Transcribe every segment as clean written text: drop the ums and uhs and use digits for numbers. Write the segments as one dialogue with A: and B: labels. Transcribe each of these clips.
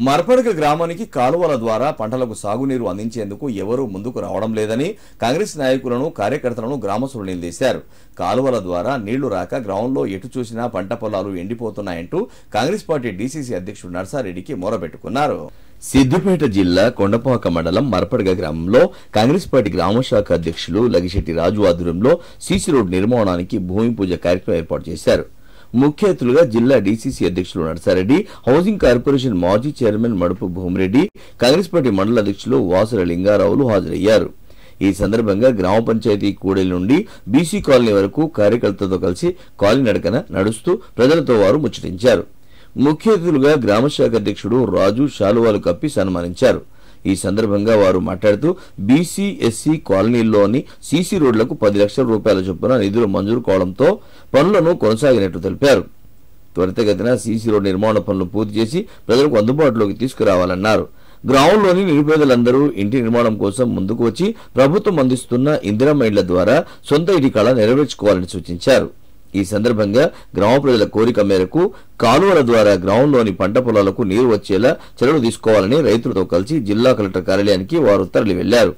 A: మర్పడగ గ్రామానికి కాలువల ద్వారా పంటలకు సాగునీరు అందించేందుకు ఎవరూ ముందుకు రావడం లేదని కాంగ్రెస్ నాయకులను కార్యకర్తలను గ్రామస్తులు నిలదీశారు. కాలువల ద్వారా నీళ్లు రాక గ్రామంలో ఎటు చూసినా పంట పొలాలు ఎండిపోతున్నాయంటూ కాంగ్రెస్ పార్టీ డీసీసీ అధ్యక్షుడు నర్సారెడ్డికి మొరపెట్టుకున్నారు. సిద్దిపేట జిల్లా కొండపాక మండలం మర్పడగ గ్రామంలో కాంగ్రెస్ పార్టీ గ్రామశాఖ అధ్యక్షులు లగిశెట్టి రాజు ఆధ్వర్యంలో సీసీ రోడ్ నిర్మాణానికి భూమి పూజ కార్యక్రమం ఏర్పాటు చేశారు. ముఖ్య అతిథులుగా జిల్లా డీసీసీ అధ్యక్షులు నర్సారెడ్డి, హౌసింగ్ కార్పొరేషన్ మాజీ చైర్మన్ మడుపు భూమిరెడ్డి, కాంగ్రెస్ పార్టీ మండల అధ్యక్షులు వాసుల లింగారావులు హాజరయ్యారు. ఈ సందర్భంగా గ్రామ పంచాయతీ కూడలి నుండి బీసీ కాలనీ వరకు కార్యకర్తలతో కలిసి కాలినడకన నడుస్తూ ప్రజలతో వారు ముచ్చటించారు. ముఖ్య అతిథులుగా గ్రామశాఖ అధ్యక్షుడు రాజు శాలువాలు కప్పి సన్మానించారు. ఈ సందర్భంగా వారు మాట్లాడుతూ బీసీ ఎస్సీ కాలనీల్లోని సీసీ రోడ్లకు 10 లక్షల రూపాయల చొప్పున నిధులు మంజూరు కావడంతో పనులను కొనసాగినట్టు తెలిపారు. త్వరితగతిన సీసీ రోడ్ నిర్మాణ పనులు పూర్తి చేసి ప్రజలకు అందుబాటులోకి తీసుకురావాలన్నారు. గ్రామంలోని నిరుపేదలందరూ ఇంటి నిర్మాణం కోసం ముందుకు వచ్చి ప్రభుత్వం అందిస్తున్న ఇందిరమ్మ ఇళ్ల ద్వారా సొంత ఇంటి కళ నెరవేర్చుకోవాలని సూచించారు. ఈ సందర్భంగా గ్రామ ప్రజల కోరిక మేరకు కాలువల ద్వారా గ్రామంలోని పంట పొలాలకు నీరు వచ్చేలా చర్యలు తీసుకోవాలని రైతులతో కలిసి జిల్లా కలెక్టర్ కార్యాలయానికి వారు తరలి వెళ్లారు.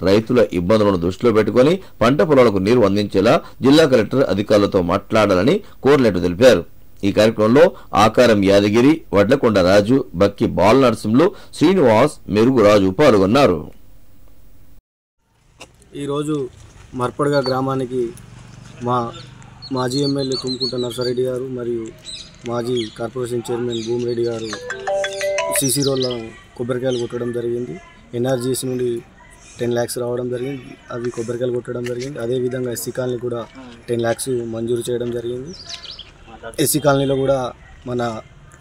A: రైతుల ఇబ్బందులను దృష్టిలో పెట్టుకుని పంట పొలాలకు నీరు అందించేలా జిల్లా కలెక్టర్ అధికారులతో మాట్లాడాలని కోరినట్టు తెలిపారు. ఈ కార్యక్రమంలో ఆకారం యాదగిరి, వడ్లకొండ రాజు, బక్కి బాల నరసింహులు, శ్రీనివాస్, మెరుగు రాజు పాల్గొన్నారు.
B: ఈరోజు మర్పడగ గ్రామానికి మాజీ ఎమ్మెల్యే తుమ్కుంట నర్సారెడ్డి గారు మరియు మాజీ కార్పొరేషన్ చైర్మన్ భూమిరెడ్డి గారు సీసీ రోడ్ల కొబ్బరికాయలు కొట్టడం జరిగింది. ఎన్ఆర్జీఎస్ నుండి 10 lakhs రావడం జరిగింది. అవి కొబ్బరికాయలు కొట్టడం జరిగింది. అదేవిధంగా ఎస్సీ కాలనీ కూడా 10 lakhs మంజూరు చేయడం జరిగింది. ఎస్సీ కాలనీలో కూడా మన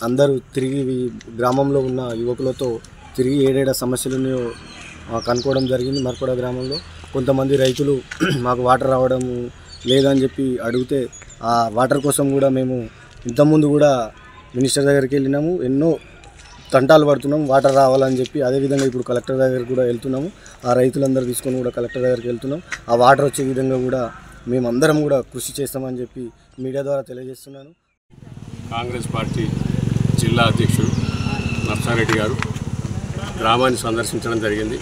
B: అందరూ తిరిగి గ్రామంలో ఉన్న యువకులతో తిరిగి ఏడేడ సమస్యలను కనుక్కోవడం జరిగింది. మర్పడ గ్రామంలో కొంతమంది రైతులు మాకు వాటర్ రావడం లేదని చెప్పి అడిగితే ఆ వాటర్ కోసం కూడా మేము ఇంతకుముందు కూడా మినిస్టర్ దగ్గరికి వెళ్ళినాము. ఎన్నో తంటాలు పడుతున్నాము వాటర్ రావాలని చెప్పి. అదేవిధంగా ఇప్పుడు కలెక్టర్ దగ్గరికి కూడా వెళ్తున్నాము. ఆ రైతులందరూ తీసుకొని కూడా కలెక్టర్ దగ్గరికి వెళ్తున్నాం. ఆ వాటర్ వచ్చే విధంగా కూడా మేమందరం కూడా కృషి చేస్తామని చెప్పి మీడియా ద్వారా తెలియజేస్తున్నాను.
C: కాంగ్రెస్ పార్టీ జిల్లా అధ్యక్షుడు నర్సారెడ్డి గారు గ్రామాన్ని సందర్శించడం జరిగింది.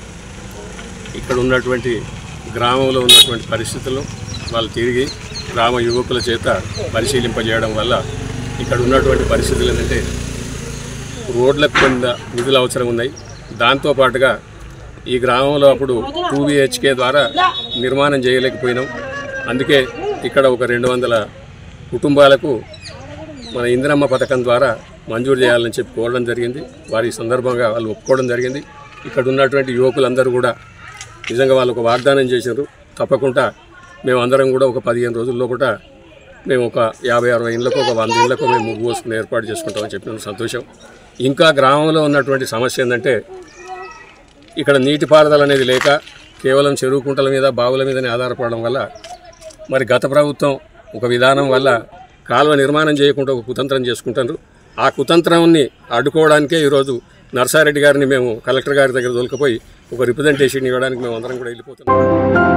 C: ఇక్కడ ఉన్నటువంటి గ్రామంలో ఉన్నటువంటి పరిస్థితుల్లో వాళ్ళు తిరిగి గ్రామ యువకుల చేత పరిశీలింపజేయడం వల్ల ఇక్కడ ఉన్నటువంటి పరిస్థితులు ఏంటంటే రోడ్లకు కింద నిధులు అవసరం ఉన్నాయి. దాంతోపాటుగా ఈ గ్రామంలో అప్పుడు 2 BHK ద్వారా నిర్మాణం చేయలేకపోయినాం. అందుకే ఇక్కడ ఒక 200 కుటుంబాలకు మన ఇందిరమ్మ పథకం ద్వారా మంజూరు చేయాలని చెప్పి కోరడం జరిగింది. వారి సందర్భంగా వాళ్ళు ఒప్పుకోవడం జరిగింది. ఇక్కడ ఉన్నటువంటి యువకులందరూ కూడా నిజంగా వాళ్ళు ఒక వాగ్దానం చేశారు. తప్పకుండా మేమందరం కూడా ఒక 15 రోజుల లోపల మేము ఒక 50-60 ఇళ్లకు, ఒక 100 ఇళ్లకు మేము ముగ్గు పోసుకుని ఏర్పాటు చేసుకుంటామని చెప్పిన సంతోషం. ఇంకా గ్రామంలో ఉన్నటువంటి సమస్య ఏంటంటే ఇక్కడ నీటిపారుదల అనేది లేక కేవలం చెరువు కుంటల మీద, బావుల మీదనే ఆధారపడడం వల్ల మరి గత ప్రభుత్వం ఒక విధానం వల్ల కాలువ నిర్మాణం చేయకుండా ఒక కుతంత్రం చేసుకుంటారు. ఆ కుతంత్రాన్ని అడ్డుకోవడానికే ఈరోజు నర్సారెడ్డి గారిని మేము కలెక్టర్ గారి దగ్గర దొరికిపోయి ఒక రిప్రజెంటేషన్ ఇవ్వడానికి మేము అందరం కూడా వెళ్ళిపోతున్నాం.